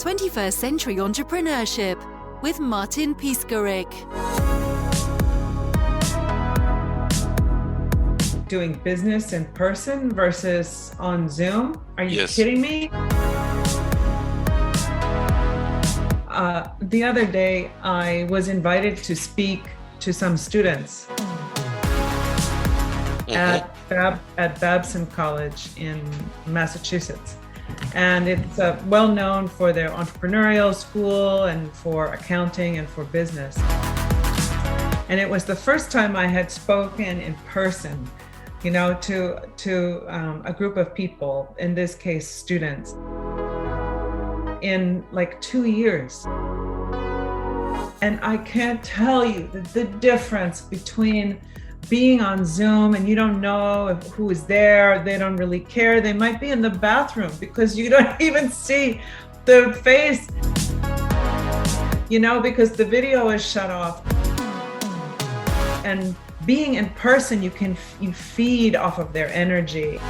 21st Century Entrepreneurship with Martin Piskarik. Doing business in person versus on Zoom? Are you kidding me? The other day, I was invited to speak to some students at Babson College in Massachusetts. And it's well known for their entrepreneurial school and for accounting and for business. And it was the first time I had spoken in person, you know, to a group of people, in this case, students, in like 2 years. And I can't tell you the difference between being on Zoom and you don't know who is there, they don't really care. They might be in the bathroom because you don't even see the face, you know, because the video is shut off. And being in person, you feed off of their energy.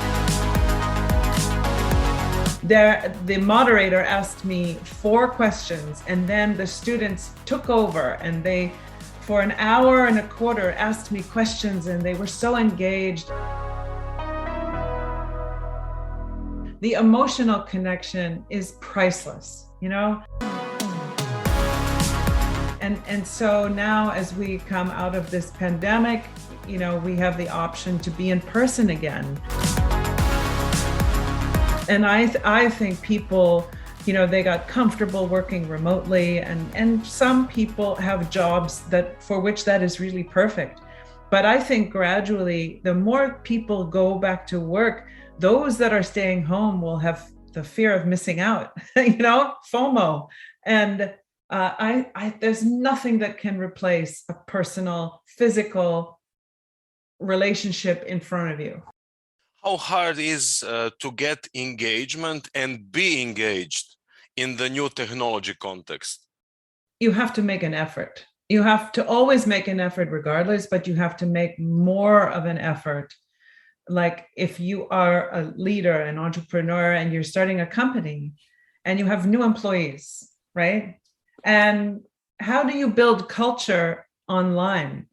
The moderator asked me 4 questions, and then the students took over, and they, for an hour and a quarter, asked me questions, and they were so engaged. The emotional connection is priceless, you know? And so now, as we come out of this pandemic, you know, we have the option to be in person again. And I think people, you know, they got comfortable working remotely, and some people have jobs for which that is really perfect. But I think gradually, the more people go back to work, those that are staying home will have the fear of missing out, you know, FOMO. And there's nothing that can replace a personal, physical relationship in front of you. How hard is to get engagement and be engaged in the new technology context? You have to make an effort. You have to always make an effort regardless, but you have to make more of an effort. Like if you are a leader, an entrepreneur, and you're starting a company and you have new employees, right? And how do you build culture online?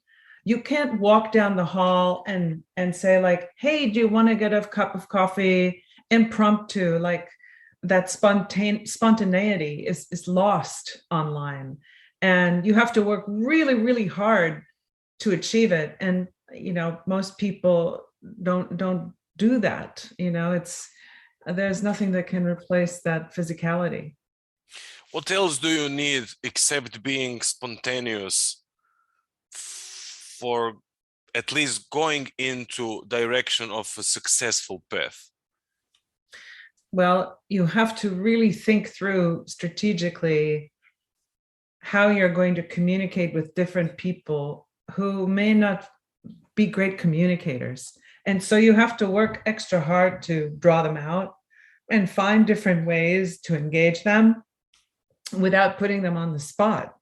You can't walk down the hall and say like, hey, do you want to get a cup of coffee? Impromptu, like that spontaneity is lost online. And you have to work really, really hard to achieve it. And, you know, most people don't do that. You know, there's nothing that can replace that physicality. What else do you need except being spontaneous for at least going into direction of a successful path? Well, you have to really think through strategically how you're going to communicate with different people who may not be great communicators. And so you have to work extra hard to draw them out and find different ways to engage them without putting them on the spot.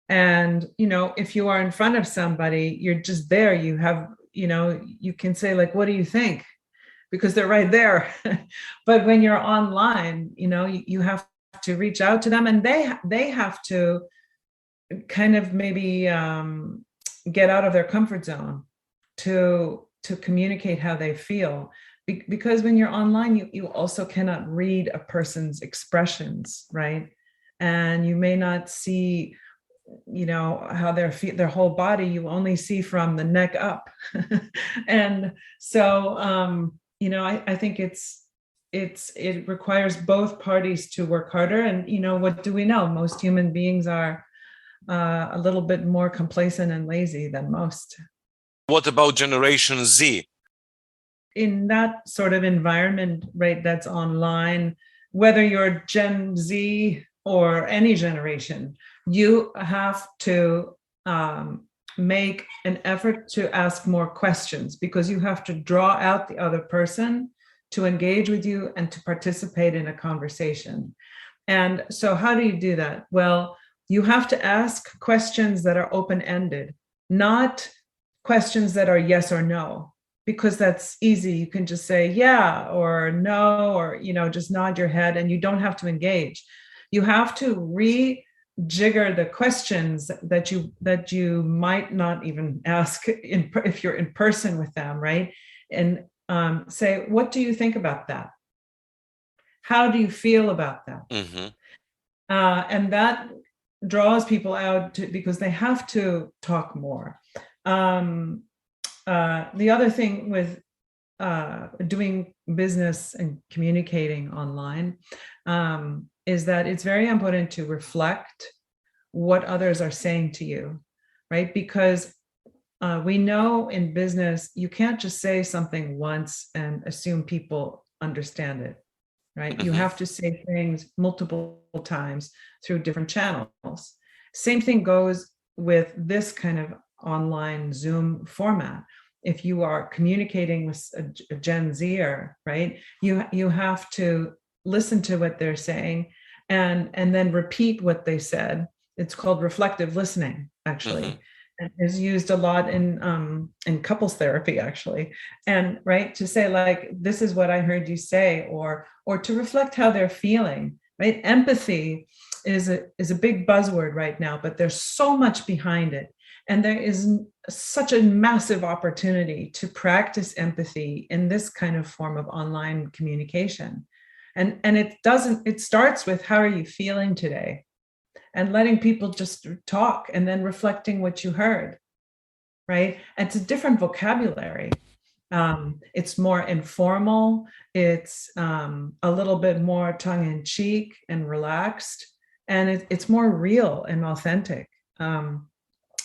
And, you know, if you are in front of somebody, you're just there, you have, you know, you can say like, what do you think? Because they're right there. But when you're online, you know, you have to reach out to them, and they have to kind of maybe get out of their comfort zone to communicate how they feel. Because when you're online, you also cannot read a person's expressions, right? And you may not see, you know, how their whole body, you only see from the neck up. And so, you know, I think it requires both parties to work harder. And, you know, what do we know? Most human beings are a little bit more complacent and lazy than most. What about Generation Z? In that sort of environment, right, that's online, whether you're Gen Z or any generation, you have to make an effort to ask more questions, because you have to draw out the other person to engage with you and to participate in a conversation. And so how do you do that? Well, you have to ask questions that are open-ended, not questions that are yes or no, because that's easy. You can just say yeah or no, or, you know, just nod your head and you don't have to engage. You have to rejigger the questions that you might not even ask if you're in person with them, right? And say, what do you think about that? How do you feel about that? And that draws people out because they have to talk more. The other thing with doing business and communicating online is that it's very important to reflect what others are saying to you, right? Because we know in business, you can't just say something once and assume people understand it, right? You have to say things multiple times through different channels. Same thing goes with this kind of online Zoom format. If you are communicating with a Gen Zer, right, you have to listen to what they're saying and then repeat what they said. It's called reflective listening, actually. And is used a lot in couples therapy, actually. And right, to say like, this is what I heard you say, or to reflect how they're feeling, right? Empathy is a big buzzword right now, but there's so much behind it. And there is such a massive opportunity to practice empathy in this kind of form of online communication. And it starts with, how are you feeling today? And letting people just talk and then reflecting what you heard, right? And it's a different vocabulary. It's more informal. It's a little bit more tongue-in-cheek and relaxed. And it's more real and authentic.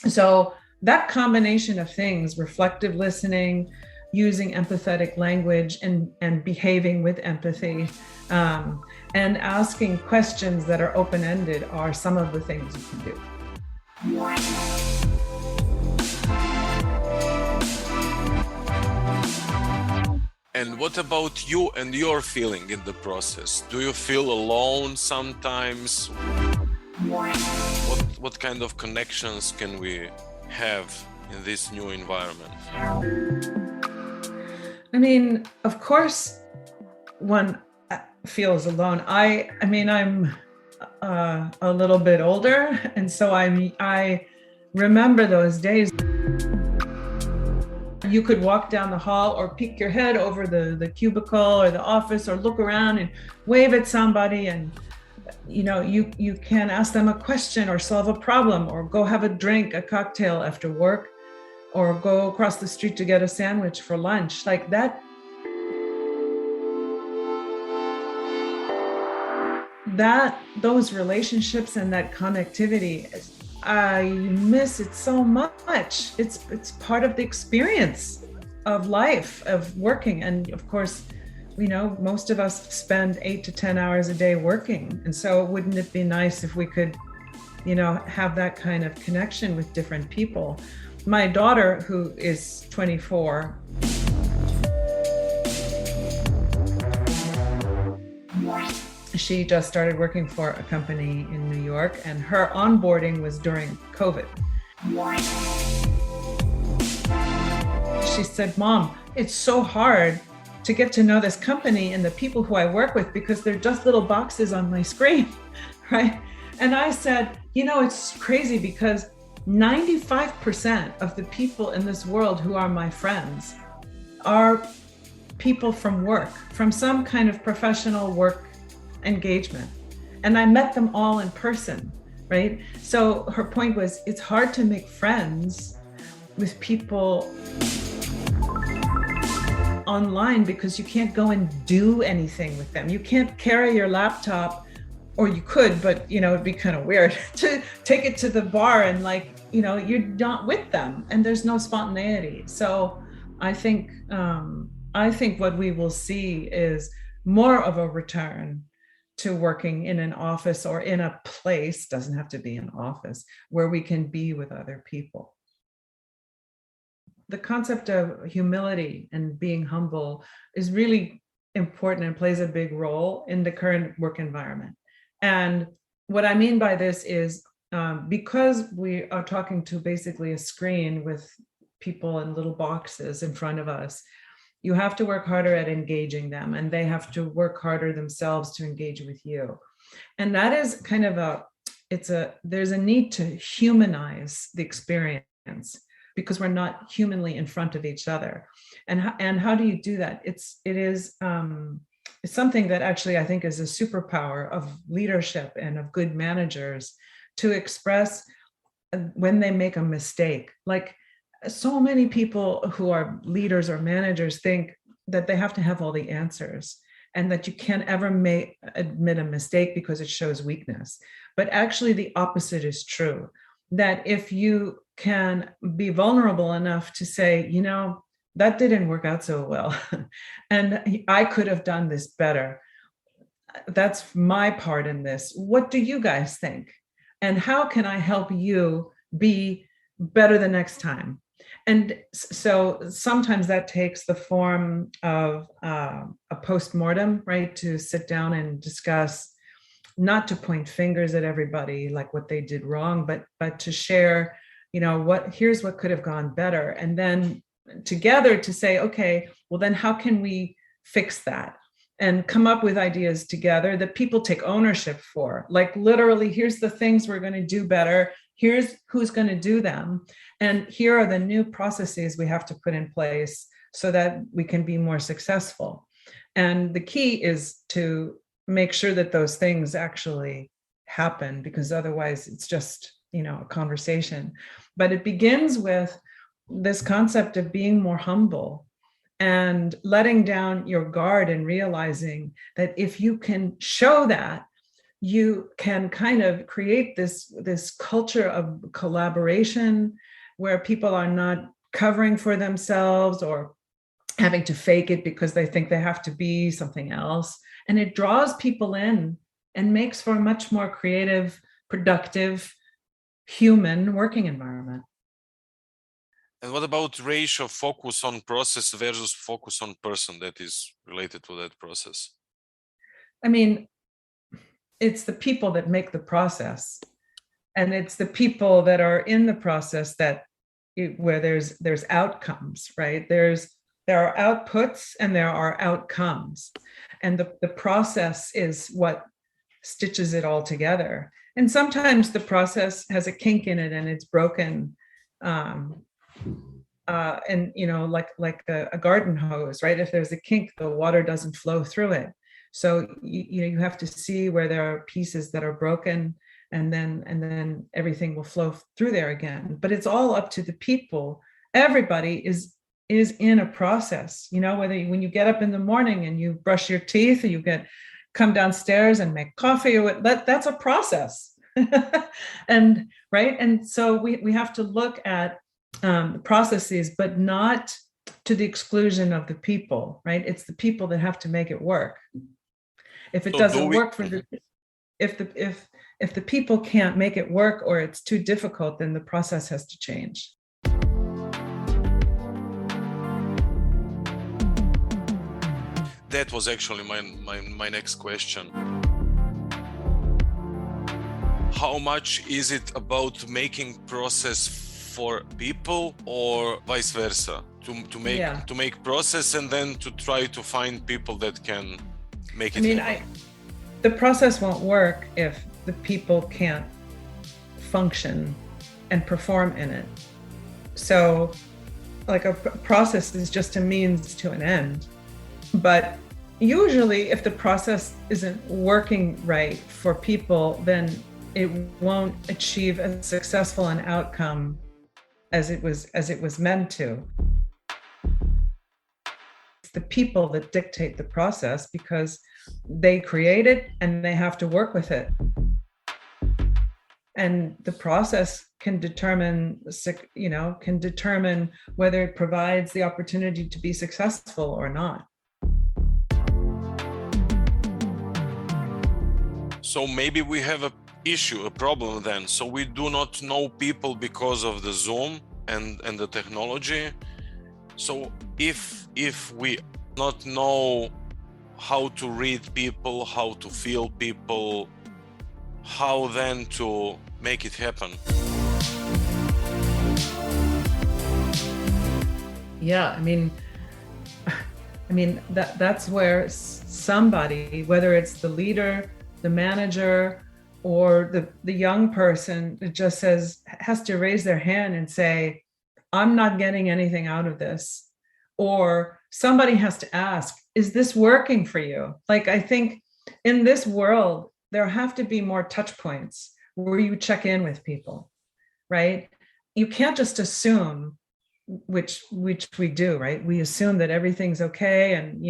So that combination of things, reflective listening, using empathetic language and behaving with empathy, and asking questions that are open-ended are some of the things you can do. And what about you and your feeling in the process? Do you feel alone sometimes? What kind of connections can we have in this new environment? I mean, of course, one feels alone. I mean, I'm a little bit older, and so I remember those days. You could walk down the hall or peek your head over the cubicle or the office, or look around and wave at somebody, and you can ask them a question or solve a problem, or go have a drink, a cocktail after work, or go across the street to get a sandwich for lunch. Like that, those relationships and that connectivity, I miss it so much. It's part of the experience of life, of working. And of course, most of us spend 8 to 10 hours a day working. And so wouldn't it be nice if we could, have that kind of connection with different people? My daughter, who is 24, she just started working for a company in New York, and her onboarding was during COVID. She said, "Mom, it's so hard to get to know this company and the people who I work with because they're just little boxes on my screen," right? And I said, it's crazy because 95% of the people in this world who are my friends are people from work, from some kind of professional work engagement. And I met them all in person, right? So her point was, it's hard to make friends with people online because you can't go and do anything with them. You can't carry your laptop, or you could, but it'd be kind of weird to take it to the bar and you're not with them, and there's no spontaneity. So I think what we will see is more of a return to working in an office or in a place, doesn't have to be an office, where we can be with other people. The concept of humility and being humble is really important and plays a big role in the current work environment. And what I mean by this is because we are talking to basically a screen with people in little boxes in front of us, you have to work harder at engaging them, and they have to work harder themselves to engage with you. And that is kind of there's a need to humanize the experience because we're not humanly in front of each other. And how do you do that? It's something that actually I think is a superpower of leadership and of good managers to express when they make a mistake. Like, so many people who are leaders or managers think that they have to have all the answers and that you can't ever admit a mistake because it shows weakness. But actually the opposite is true, that if you can be vulnerable enough to say, you know, that didn't work out so well, and I could have done this better. That's my part in this. What do you guys think? And how can I help you be better the next time? And so sometimes that takes the form of a postmortem, right? To sit down and discuss, not to point fingers at everybody like what they did wrong, but to share, you know, here's what could have gone better. And then together to say, okay, well then how can we fix that? And come up with ideas together that people take ownership for. Like, literally, here's the things we're going to do better. Here's who's going to do them. And here are the new processes we have to put in place so that we can be more successful. And the key is to make sure that those things actually happen, because otherwise it's just, you know, a conversation. But it begins with this concept of being more humble and letting down your guard and realizing that if you can show that, you can kind of create this culture of collaboration where people are not covering for themselves or having to fake it because they think they have to be something else. And it draws people in and makes for a much more creative, productive, human working environment. And what about ratio focus on process versus focus on person that is related to that process? I mean, it's the people that make the process, and it's the people that are in the process where there's outcomes, right? There are outputs and there are outcomes, and the process is what stitches it all together. And sometimes the process has a kink in it and it's broken. And you know, like a garden hose, right? If there's a kink, the water doesn't flow through it. So you have to see where there are pieces that are broken, and then everything will flow through there again. But it's all up to the people. Everybody is in a process. You know, when you get up in the morning and you brush your teeth, or you come downstairs and make coffee, or that's a process. And right, and so we have to look at processes, but not to the exclusion of the people, right? It's the people that have to make it work. If it doesn't work if the people can't make it work, or it's too difficult, then the process has to change. That was actually my next question. How much is it about making process for people, or vice versa, to make process and then to try to find people that can make it happen? The process won't work if the people can't function and perform in it. So like a process is just a means to an end. But usually if the process isn't working right for people, then it won't achieve as successful an outcome as it was meant to. It's the people that dictate the process because they create it and they have to work with it. And the process can determine whether it provides the opportunity to be successful or not. So maybe we have a problem then. So we do not know people because of the Zoom and the technology. So if we not know how to read people, how to feel people, how then to make it happen? Yeah, I mean that's where somebody, whether it's the leader the manager or the young person that just has to raise their hand and say, I'm not getting anything out of this. Or somebody has to ask, is this working for you? Like, I think in this world, there have to be more touch points where you check in with people, right? You can't just assume, which we do, right? We assume that everything's okay and,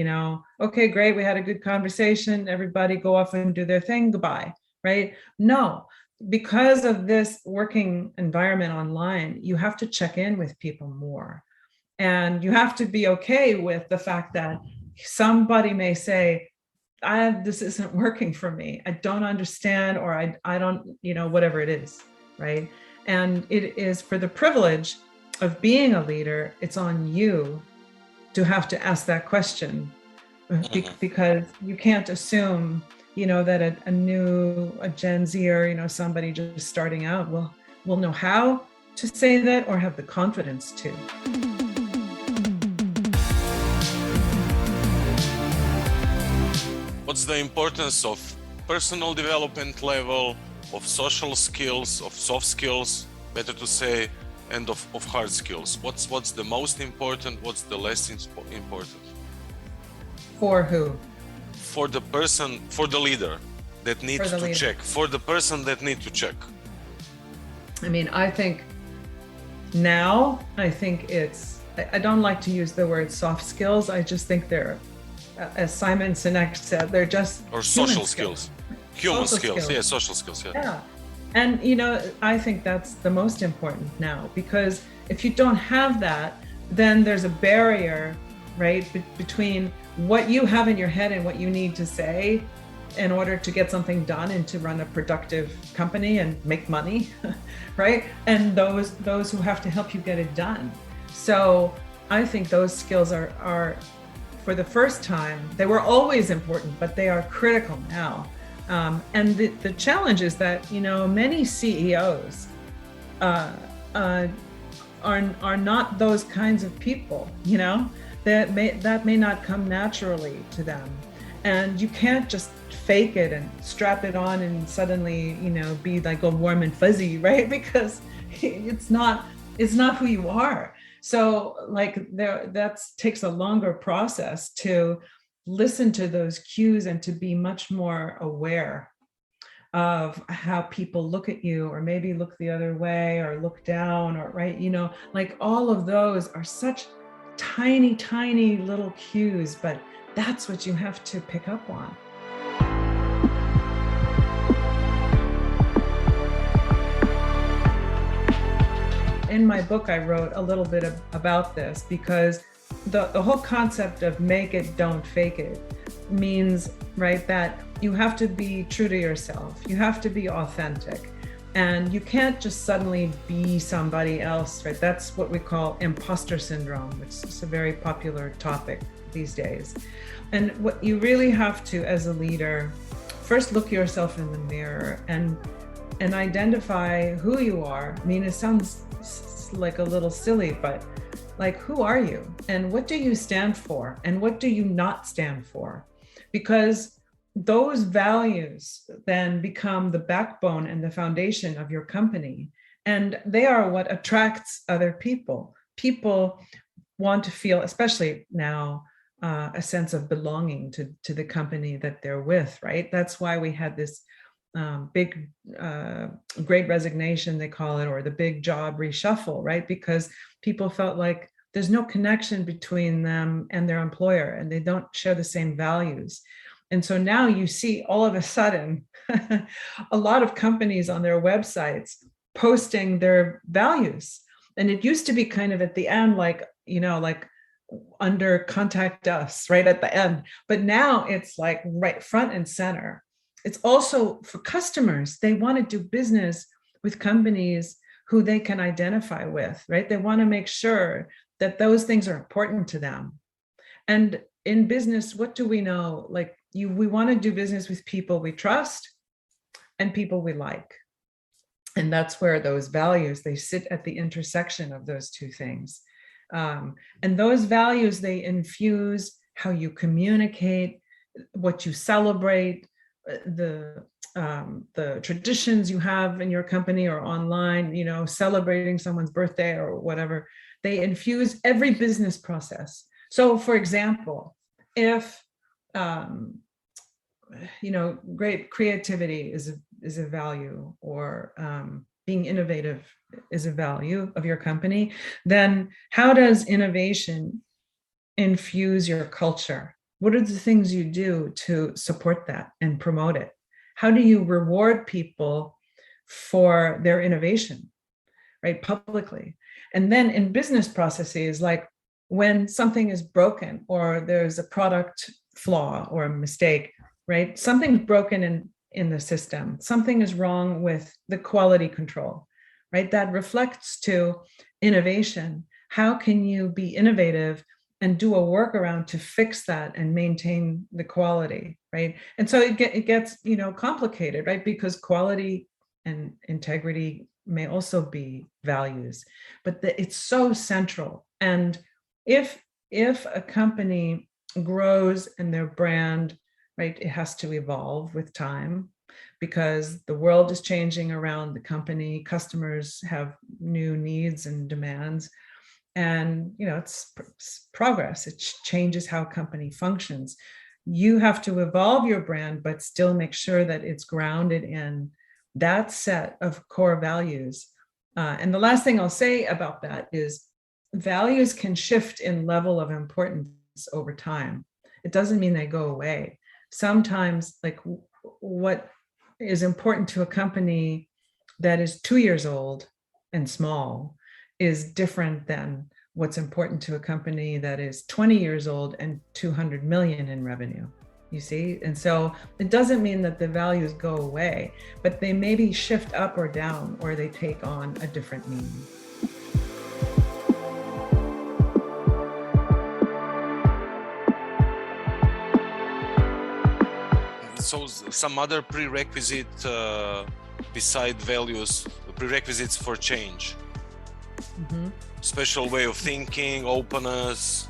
okay, great, we had a good conversation, everybody go off and do their thing, goodbye, right? No, because of this working environment online, you have to check in with people more. And you have to be okay with the fact that somebody may say, this isn't working for me. I don't understand, or I don't, whatever it is, right? And it is for the privilege of being a leader, it's on you to have to ask that question, because you can't assume, that a Gen Z or, somebody just starting out will know how to say that or have the confidence to. What's the importance of personal development level, of social skills, of soft skills, better to say, and of hard skills? What's the most important? What's the less important? For who? For the person, for the leader that needs to check. For the person that needs to check. I mean, I think it's, I don't like to use the word soft skills. I just think they're, as Simon Sinek said, they're just social skills. Human skills. Yeah, social skills. Yeah. And, I think that's the most important now, because if you don't have that, then there's a barrier, right, between what you have in your head and what you need to say in order to get something done and to run a productive company and make money, right? And those who have to help you get it done. So I think those skills are for the first time, they were always important, but they are critical now. And the challenge is that, many CEOs are not those kinds of people, that may not come naturally to them. And you can't just fake it and strap it on and suddenly, be like all warm and fuzzy, right? Because it's not who you are. So that takes a longer process to listen to those cues and to be much more aware of how people look at you, or maybe look the other way or look down, or right, all of those are such tiny, tiny little cues, but that's what you have to pick up on. In my book, I wrote a little bit about this, because the whole concept of make it, don't fake it means, right, that you have to be true to yourself. You have to be authentic, and you can't just suddenly be somebody else, right? That's what we call imposter syndrome, which is a very popular topic these days. And what you really have to, as a leader, first look yourself in the mirror and identify who you are. I mean, it sounds like a little silly, but who are you, and what do you stand for, and what do you not stand for? Because those values then become the backbone and the foundation of your company, and they are what attracts other people. People want to feel, especially now, a sense of belonging to the company that they're with, right? That's why we had this big great resignation, they call it, or the big job reshuffle, right? Because people felt like there's no connection between them and their employer, and they don't share the same values. And so now you see all of a sudden a lot of companies on their websites posting their values. And it used to be kind of at the end, under contact us, right at the end. But now it's right front and center. It's also for customers. They want to do business with companies who they can identify with, right? They want to make sure that those things are important to them. And in business, what do we know? We want to do business with people we trust and people we like. And that's where those values, they sit at the intersection of those two things. And those values, they infuse how you communicate, what you celebrate, the the traditions you have in your company or online, celebrating someone's birthday or whatever. They infuse every business process. So, for example, if great creativity is a value, or being innovative is a value of your company, then how does innovation infuse your culture? What are the things you do to support that and promote it? How do you reward people for their innovation, right, publicly? And then in business processes, like when something is broken or there's a product flaw or a mistake, right? Something's broken in the system. Something is wrong with the quality control, right? That reflects to innovation. How can you be innovative and do a workaround to fix that and maintain the quality, right? And so it gets, complicated, right? Because quality and integrity may also be values, but it's so central. And if a company grows and their brand, right, it has to evolve with time, because the world is changing around the company. Customers have new needs and demands. And, it's progress. It changes how a company functions. You have to evolve your brand, but still make sure that it's grounded in that set of core values. And the last thing I'll say about that is values can shift in level of importance over time. It doesn't mean they go away. Sometimes, like, what is important to a company that is 2 years old and small is different than what's important to a company that is 20 years old and 200 million in revenue, you see? And so it doesn't mean that the values go away, but they maybe shift up or down, or they take on a different meaning. So some other prerequisite beside values, prerequisites for change. Mm-hmm. Special way of thinking, openness,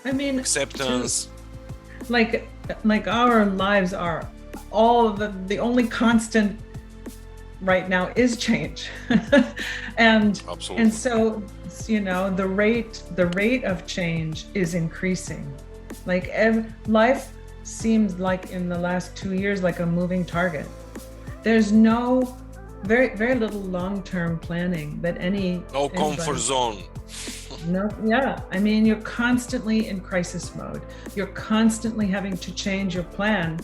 acceptance. Like our lives are all the only constant right now is change. and Absolutely. And so, the rate of change is increasing. Like life seems like in the last 2 years like a moving target. There's no very, very little long-term planning that comfort zone. No, yeah. You're constantly in crisis mode. You're constantly having to change your plan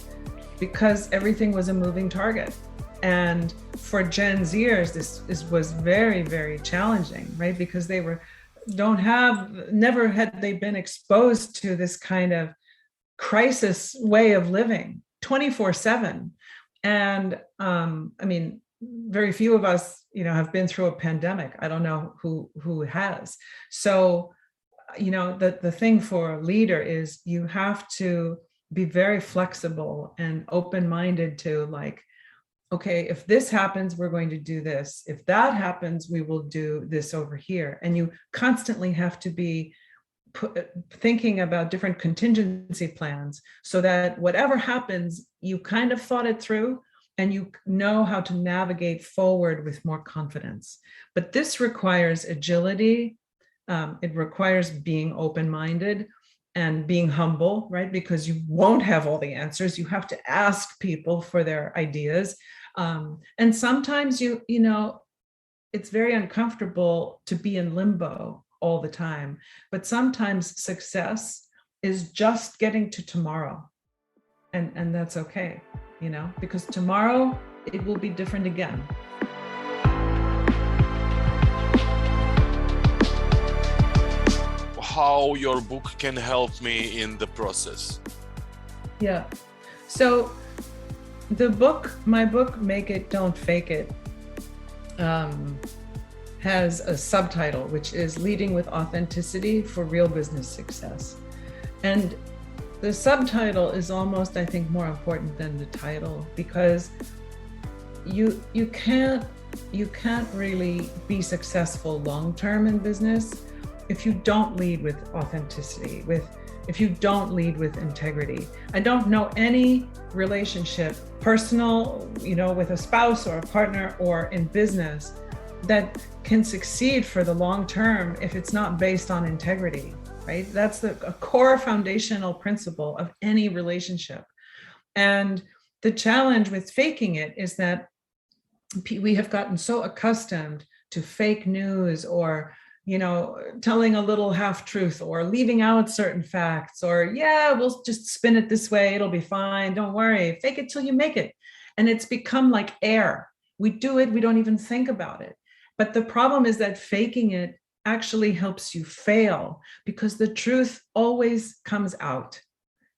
because everything was a moving target. And for Gen Zers, this was very, very challenging, right? Because they never had they been exposed to this kind of crisis way of living 24/7. And very few of us, have been through a pandemic. I don't know who has. So, the thing for a leader is you have to be very flexible and open-minded to, like, okay, if this happens, we're going to do this. If that happens, we will do this over here. And you constantly have to be thinking about different contingency plans so that whatever happens, you kind of thought it through and you know how to navigate forward with more confidence. But this requires agility. It requires being open-minded and being humble, right? Because you won't have all the answers. You have to ask people for their ideas. And sometimes it's very uncomfortable to be in limbo all the time. But sometimes success is just getting to tomorrow. And that's okay, because tomorrow it will be different again. How your book can help me in the process? Yeah. So my book, Make It, Don't Fake It, has a subtitle, which is Leading with Authenticity for Real Business Success. And the subtitle is almost, I think, more important than the title, because you can't really be successful long-term in business if you don't lead with authenticity, with if you don't lead with integrity. I don't know any relationship, personal, with a spouse or a partner or in business, that can succeed for the long term if it's not based on integrity, right? That's a core foundational principle of any relationship. And the challenge with faking it is that we have gotten so accustomed to fake news, or telling a little half truth, or leaving out certain facts, or we'll just spin it this way, it'll be fine, don't worry, fake it till you make it. And it's become like air. We do it, we don't even think about it. But the problem is that faking it actually helps you fail, because the truth always comes out.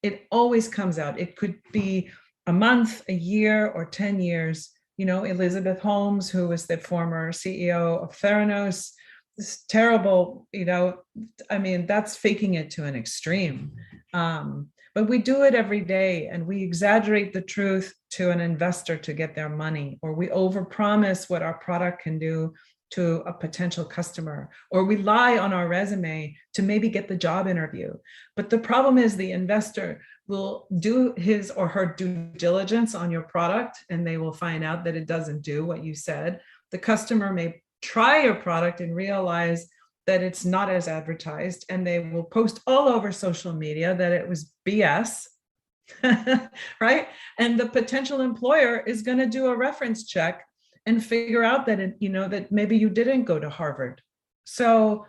It always comes out. It could be a month, a year, or 10 years. Elizabeth Holmes, who was the former CEO of Theranos, this terrible, that's faking it to an extreme. But we do it every day, and we exaggerate the truth to an investor to get their money, or we overpromise what our product can do to a potential customer, or we lie on our resume to maybe get the job interview. But the problem is the investor will do his or her due diligence on your product, and they will find out that it doesn't do what you said. The customer may try your product and realize that it's not as advertised, and they will post all over social media that it was BS, right? And the potential employer is going to do a reference check and figure out that that maybe you didn't go to Harvard. So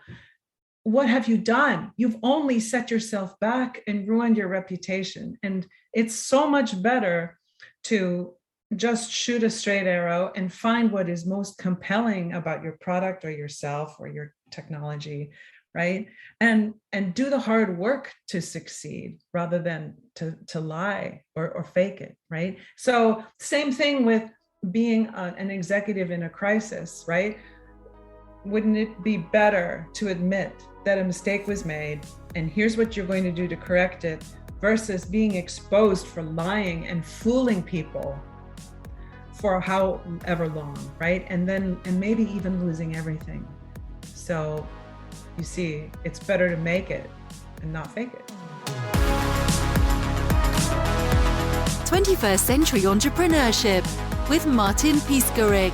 what have you done? You've only set yourself back and ruined your reputation. And it's so much better to just shoot a straight arrow and find what is most compelling about your product or yourself or your technology, right? And do the hard work to succeed rather than to lie or fake it, right? So same thing with being an executive in a crisis, right? Wouldn't it be better to admit that a mistake was made and here's what you're going to do to correct it, versus being exposed for lying and fooling people for however long, right? And maybe even losing everything. So you see, it's better to make it and not fake it. 21st Century Entrepreneurship with Martin Piskarik.